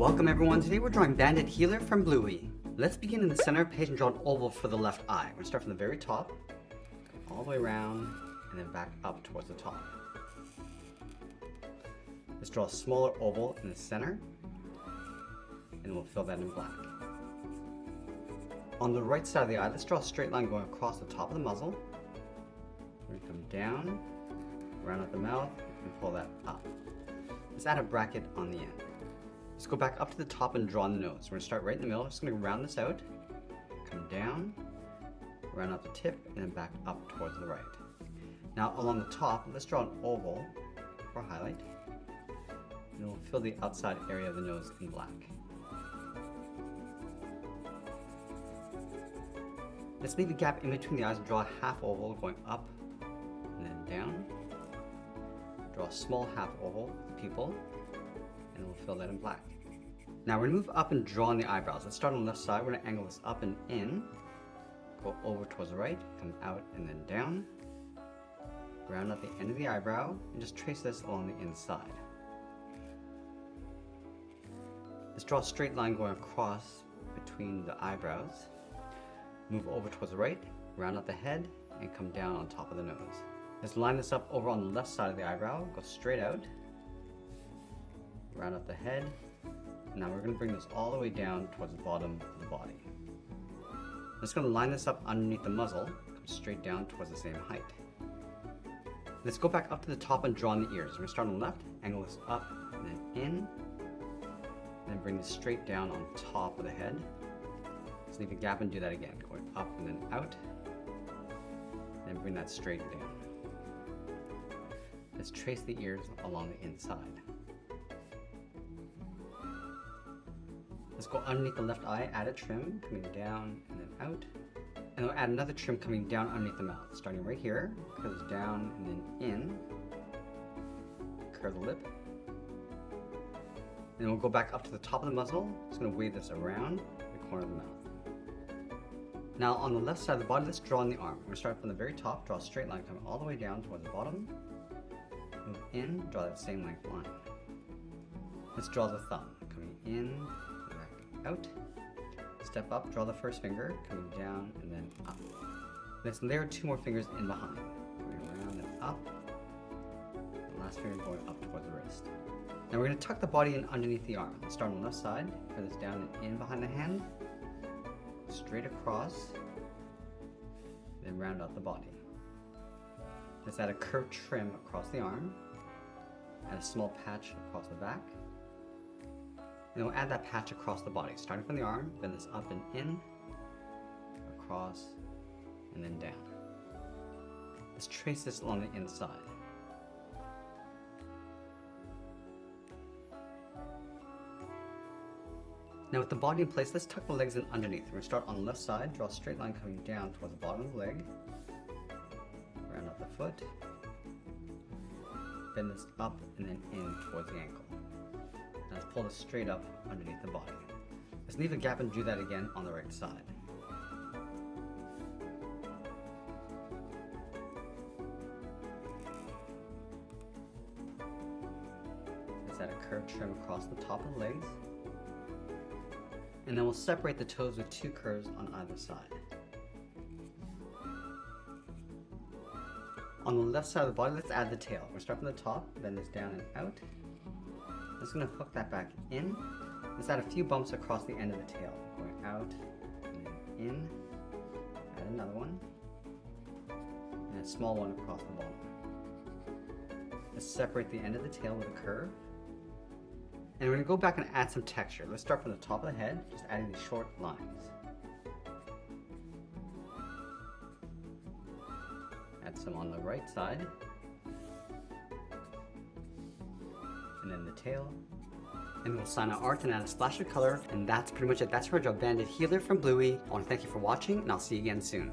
Welcome everyone, today we're drawing Bandit Heeler from Bluey. Let's begin in the center of the page and draw an oval for the left eye. We're going to start from the very top, all the way around, and then back up towards the top. Let's draw a smaller oval in the center, and we'll fill that in black. On the right side of the eye, let's draw a straight line going across the top of the muzzle. We're going to come down, round out the mouth, and pull that up. Let's add a bracket on the end. Let's go back up to the top and draw the nose. We're going to start right in the middle. Just going to round this out, come down, round out the tip, and then back up towards the right. Now along the top, let's draw an oval for highlight, and we'll fill the outside area of the nose in black. Let's leave a gap in between the eyes and draw a half oval going up and then down. Draw a small half oval with the pupil, and we'll fill that in black. Now we're going to move up and draw on the eyebrows. Let's start on the left side. We're going to angle this up and in, go over towards the right, come out and then down, round out the end of the eyebrow, and just trace this along the inside. Let's draw a straight line going across between the eyebrows. Move over towards the right, round out the head, and come down on top of the nose. Let's line this up over on the left side of the eyebrow, go straight out, round out the head. Now we're going to bring this all the way down towards the bottom of the body. I'm just going to line this up underneath the muzzle, come straight down towards the same height. Let's go back up to the top and draw on the ears. We're going to start on the left, angle this up and then in, and then bring this straight down on top of the head. Let's leave a gap and do that again, going up and then out, and then bring that straight down. Let's trace the ears along the inside. Let's go underneath the left eye, add a trim, coming down and then out. And we'll add another trim coming down underneath the mouth. Starting right here, curve this down and then in. Curve the lip. And we'll go back up to the top of the muzzle. Just going to wave this around the corner of the mouth. Now on the left side of the body, let's draw on the arm. We're going to start from the very top, draw a straight line coming all the way down towards the bottom. Move in, draw that same length line. Let's draw the thumb, coming in, out, step up, draw the first finger, coming down and then up. Let's layer two more fingers in behind, going around and up, the last finger going up towards the wrist. Now we're going to tuck the body in underneath the arm. Let's start on the left side, curve this down and in behind the hand, straight across, then round out the body. Let's add a curved trim across the arm, add a small patch across the back, and we'll add that patch across the body, starting from the arm, bend this up and in, across, and then down. Let's trace this along the inside. Now with the body in place, let's tuck the legs in underneath. We're going to start on the left side, draw a straight line coming down towards the bottom of the leg, round out the foot, bend this up and then in towards the ankle. Now let's pull this straight up underneath the body. Let's leave a gap and do that again on the right side. Let's add a curved trim across the top of the legs. And then we'll separate the toes with two curves on either side. On the left side of the body, let's add the tail. We're going to start from the top, bend this down and out. Just going to hook that back in. Let's add a few bumps across the end of the tail, going out and then in. Add another one, and a small one across the bottom. Let's separate the end of the tail with a curve. And we're going to go back and add some texture. Let's start from the top of the head, just adding these short lines. Add some on the right side. And then the tail. And we'll sign our art and add a splash of color. And that's pretty much it. That's our Draw Bandit Heeler from Bluey. I want to thank you for watching, and I'll see you again soon.